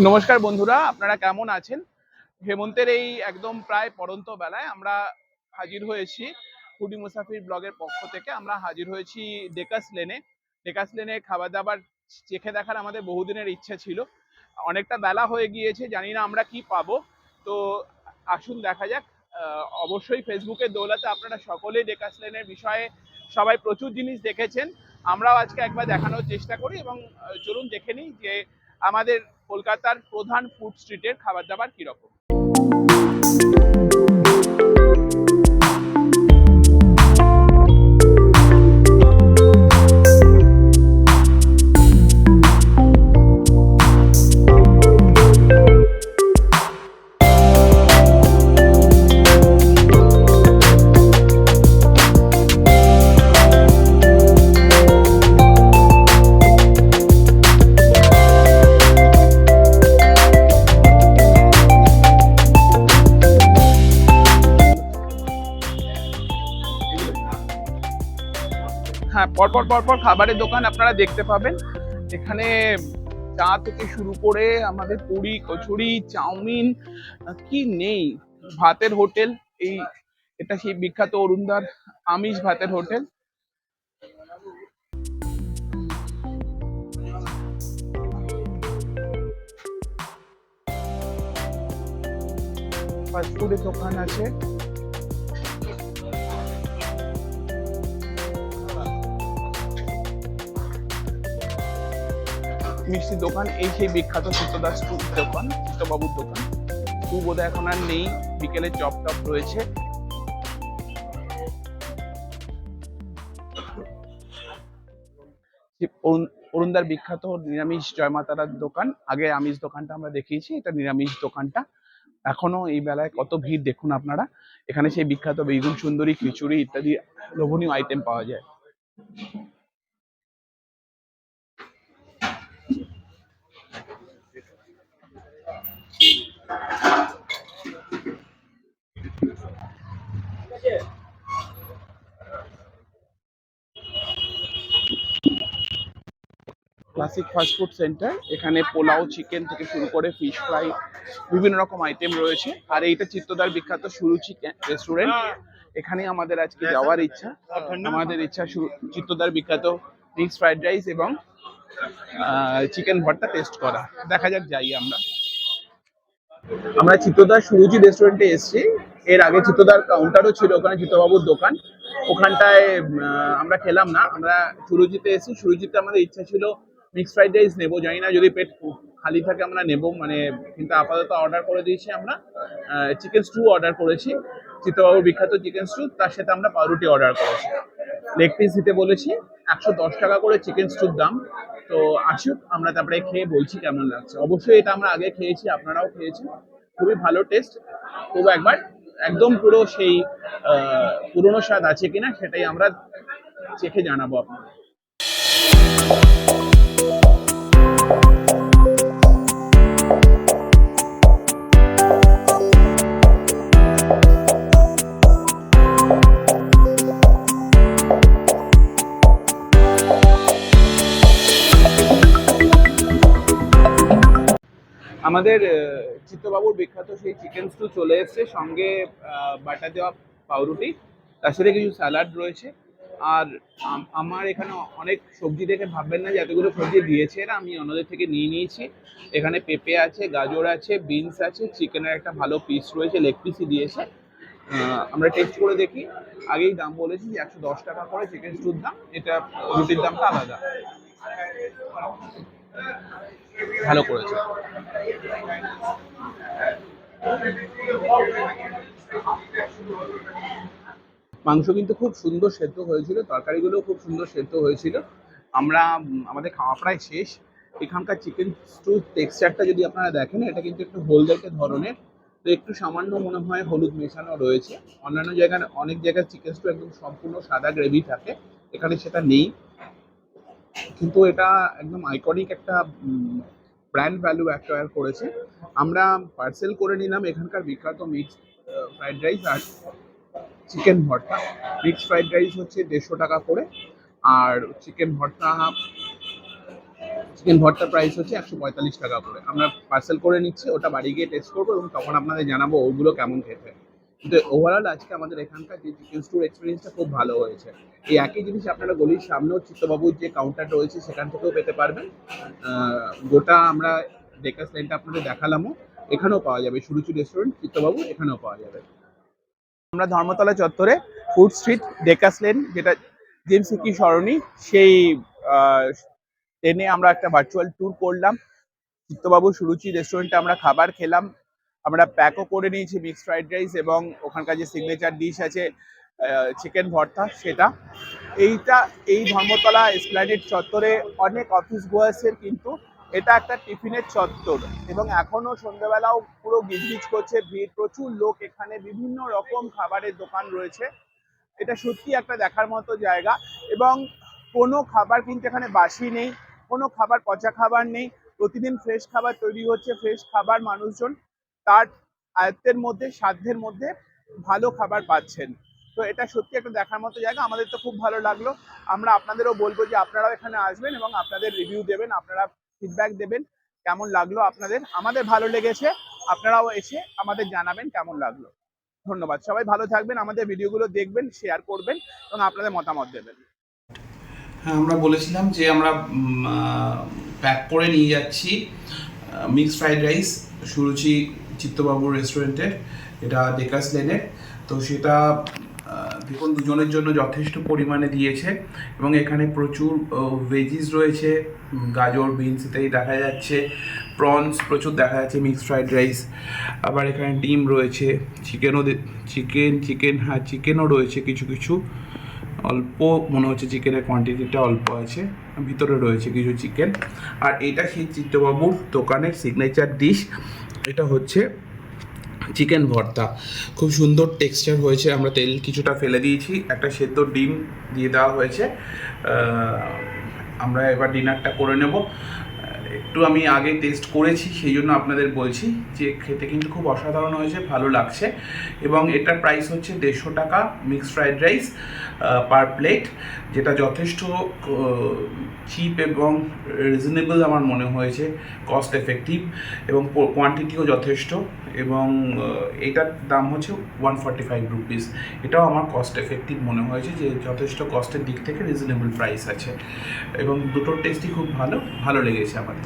নমস্কার বন্ধুরা, আপনারা কেমন আছেন? হেমন্তের এই একদম প্রায় পড়ন্ত বেলায় আমরা হাজির হয়েছি ফুডি মুসাফির ব্লগের পক্ষ থেকে। আমরা হাজির হয়েছি ডেকাস লেনে। ডেকাস লেনে খাবার দাবার চেখে দেখার আমাদের বহুদিনের ইচ্ছা ছিল। অনেকটা বেলা হয়ে গিয়েছে, জানি না আমরা কি পাবো। তো আসুন দেখা যাক। অবশ্যই ফেসবুকের দৌলতে আপনারা সকলেই ডেকাস লেনের বিষয়ে সবাই প্রচুর জিনিস দেখেছেন। আমরাও আজকে একবার দেখানোর চেষ্টা করি এবং চলুন দেখে নিই যে আমাদের কলকাতার প্রধান ফুড স্ট্রিটের খাবার দাবার কিরকম। হ্যাঁ, পরপর পরপর খাবারের দোকান আপনারা দেখতে পাবেন। এখানে চা থেকে শুরু করে আমাদের পুরি, কচুরি, চাউমিন, কি নেই। ভাতের হোটেল, এই এটা সেই বিখ্যাত অরুণদার আমিষ ভাতের হোটেল। ফাস্টফুডের দোকান আছে। মিষ্টির দোকান, এই সেই বিখ্যাত চিত্তদাস দোকান, চিত্তবাবুর দোকান। বোধহয় এখন আর নেই, বিকেলে চপ টপ রয়েছে। অরুণদার বিখ্যাত নিরামিষ জয়মাতারার দোকান। আগে আমিষ দোকানটা আমরা দেখিয়েছি, এটা নিরামিষ দোকানটা। এখনো এই বেলায় কত ভিড় দেখুন আপনারা। এখানে সেই বিখ্যাত বেগুন সুন্দরী, খিচুড়ি ইত্যাদি লোভনীয় আইটেম পাওয়া যায়। Classic fast food centre. এখানে পোলাও, চিকেন থেকে শুরু করে ফিশ ফ্রাই, বিভিন্ন রকম আইটেম রয়েছে। আর এইটা চিত্তদার বিখ্যাত সুরুচি রেস্টুরেন্ট। এখানে আমাদের আজকে যাওয়ার ইচ্ছা। আমাদের ইচ্ছা চিত্তদার বিখ্যাত মিক্সড ফ্রাইড রাইস এবং চিকেন ভর্তা টেস্ট করা। দেখা যাক, যাই আমরা। আমরা চিত্তদার সুরুচি রেস্টুরেন্টে এসেছি। এর আগে চিত্তদার কাউন্টারও ছিল, ওখানে চিত্তবাবুর দোকান। ওখানটায় আমরা খেলাম না, আমরা সুরুচিতে এসেছি। সুরুচিতে আমাদের ইচ্ছা ছিল মিক্সড ফ্রাইড রাইস নেবো, জানি না যদি পেট খালি থাকে আমরা নেবো, মানে কিন্তু আপাতত অর্ডার করে দিয়েছি আমরা চিকেন স্টু অর্ডার করেছি। চিত্তবাবুর বিখ্যাত চিকেন স্টু, তার সাথে আমরা পাউরুটি অর্ডার করেছি। লেগ পিস দিতে বলেছি। 110 টাকা করে চিকেন স্টুর দাম। তো আসুক, আমরা তারপরে খেয়ে বলছি কেমন লাগছে। অবশ্যই এটা আমরা আগে খেয়েছি, আপনারাও খেয়েছেন, খুবই ভালো টেস্ট। তবু একবার একদম পুরো সেই পুরনো স্বাদ আছে কিনা সেটাই আমরা চেখে জানাবো আপনাদের। আমাদের চিত্তবাবুর বিখ্যাত সেই চিকেন স্টু চলে এসছে, সঙ্গে বাটার দেওয়া পাউরুটি, তার সাথে কিছু স্যালাড রয়েছে। আর আমার এখানে অনেক সবজি দেখে ভাববেন না যে এতগুলো সবজি দিয়েছে এরা, আমি অন্যদের থেকে নিয়ে নিয়েছি। এখানে পেঁপে আছে, গাজর আছে, বিনস আছে, চিকেনের একটা ভালো পিস রয়েছে, লেগ পিসই দিয়েছে। আমরা টেস্ট করে দেখি। আগেই দাম বলেছি যে 110 টাকা করে চিকেন স্টুর দাম, এটা রুটির দামটা আলাদা। ভালো করেছে। মাংস কিন্তু খুব সুন্দর সেদ্ধ হয়েছিল, তরকারিগুলো খুব সুন্দর সেদ্ধ হয়েছিল। আমরা আমাদের খাওয়া প্রায় শেষ। এখানকার চিকেন স্টু টেক্সচারটা যদি আপনারা দেখেন, এটা কিন্তু একটু হলদেটে ধরনের। তো একটু সামান্য মনে হয় হলুদ মেশানো রয়েছে। অন্যান্য জায়গায়, অনেক জায়গায় চিকেন স্টু একদম সম্পূর্ণ সাদা গ্রেভি থাকে, এখানে সেটা নেই। কিন্তু এটা একদম আইকনিক একটা ব্র্যান্ড ভ্যালু অ্যাকোয়ার করেছে। আমরা পার্সেল করে নিলাম এখানকার বিখ্যাত মিক্সড ফ্রাইড রাইস আর চিকেন ভর্তা। মিক্সড ফ্রাইড রাইস হচ্ছে 150 টাকা করে, আর চিকেন ভর্তা চিকেন ভর্তার প্রাইস হচ্ছে 145 টাকা করে। আমরা পার্সেল করে নিচ্ছি, ওটা বাড়ি গিয়ে টেস্ট করবো এবং তখন আপনাদের জানাবো ওগুলো কেমন খেতে। কিন্তু ওভারঅল আজকে আমাদের এখানকার যে চিকেন স্টোর এক্সপিরিয়েন্সটা খুব ভালো হয়েছে। এই একই জিনিস আপনারা গলির সামনেও চিত্তবাবুর যে কাউন্টার রয়েছে সেখান থেকেও পেতে পারবেন। গোটা আমরা ডেকাস লাইনটা আপনাদের দেখালামও, এখানেও পাওয়া যাবে। সুরুচি রেস্টুরেন্ট চিত্তবাবু এখানেও পাওয়া যাবে। আমরা ধর্মতলা চত্বরে ফুড স্ট্রিট ডেকাস লেন, যেটা জেমস সিকি সরণি, সেই ট্রেনে আমরা একটা ভার্চুয়াল ট্যুর করলাম। চিত্তবাবু সুরুচি রেস্টুরেন্টে আমরা খাবার খেলাম। আমরা প্যাকও করে নিয়েছি মিক্সড ফ্রাইড রাইস এবং ওখানকার যে সিগনেচার ডিশ আছে চিকেন ভর্তা, সেটা। এই ধর্মতলা এসপ্ল্যানেড চত্বরে অনেক অফিস গোয়ার্সের, কিন্তু এটা একটা টিফিনের চত্বর এবং এখনো সন্ধ্যেবেলাও পুরো গিজগিজ করছে ভিড়, প্রচুর লোক এখানে, বিভিন্ন রকম খাবারের দোকান রয়েছে। এটা সত্যি একটা দেখার মতো জায়গা এবং কোনো খাবার কিন্তু এখানে বাসি নেই, কোনো খাবার পচা খাবার নেই। প্রতিদিন ফ্রেশ খাবার তৈরি হচ্ছে, ফ্রেশ খাবার মানুষজন তার আয়ত্তের মধ্যে, সাধ্যের মধ্যে ভালো খাবার পাচ্ছেন। তো এটা সত্যি একটা দেখার মতো জায়গা। আমাদের তো খুব ভালো লাগলো। আমরা আপনাদেরও বলবো যে আপনারাও এখানে আসবেন এবং আপনাদের রিভিউ দেবেন, আপনারা ফিডব্যাক দেবেন কেমন লাগলো আপনাদের। আমাদের ভালো লেগেছে, আপনারাও এসে আমাদের জানাবেন কেমন লাগলো। ধন্যবাদ, সবাই ভালো থাকবেন, আমাদের ভিডিওগুলো দেখবেন, শেয়ার করবেন এবং আপনাদের মতামত দেবেন। হ্যাঁ, আমরা বলেছিলাম যে আমরা প্যাক করে নিয়ে যাচ্ছি মিক্সড ফ্রাইড রাইস সুরুচি চিত্তবাবুর রেস্টুরেন্টের, এটা ডেকাস লেনের। তো সেটা দেখুন দুজনের জন্য যথেষ্ট পরিমাণে দিয়েছে এবং এখানে প্রচুর ভেজিস রয়েছে, গাজর, বিনস ইত্যাদি দেখা যাচ্ছে, প্রনস প্রচুর দেখা যাচ্ছে, মিক্সড ফ্রাইড রাইস, আবার এখানে ডিম রয়েছে, চিকেনও রয়েছে কিছু কিছু, অল্প মনে হচ্ছে চিকেনের কোয়ান্টিটিটা অল্প আছে, ভিতরে রয়েছে কিছু চিকেন। আর এটা সেই চিত্তবাবুর দোকানের সিগনেচার ডিশ, এটা হচ্ছে চিকেন ভর্তা। খুব সুন্দর টেক্সচার হয়েছে, আমরা তেল কিছুটা ফেলে দিয়েছি, একটা সেদ্ধ ডিম দিয়ে দেওয়া হয়েছে। আমরা এবার ডিনারটা করে নেব। একটু আমি আগে টেস্ট করেছি, সেই জন্য আপনাদের বলছি যে খেতে কিন্তু খুব অসাধারণ হয়েছে, ভালো লাগছে। এবং এটার প্রাইস হচ্ছে 150 টাকা মিক্সড ফ্রাইড রাইস পার প্লেট, যেটা যথেষ্ট চিপ এবং রিজনেবল আমার মনে হয়েছে, কস্ট এফেক্টিভ এবং কোয়ান্টিটিও যথেষ্ট। এবং এটার দাম হচ্ছে 145 রুপিস। এটাও আমার কস্ট এফেক্টিভ মনে হয়েছে, যে যথেষ্ট কস্টের দিক থেকে রিজনেবল প্রাইস আছে এবং দুটোর টেস্টই খুব ভালো লেগেছে আমাদের।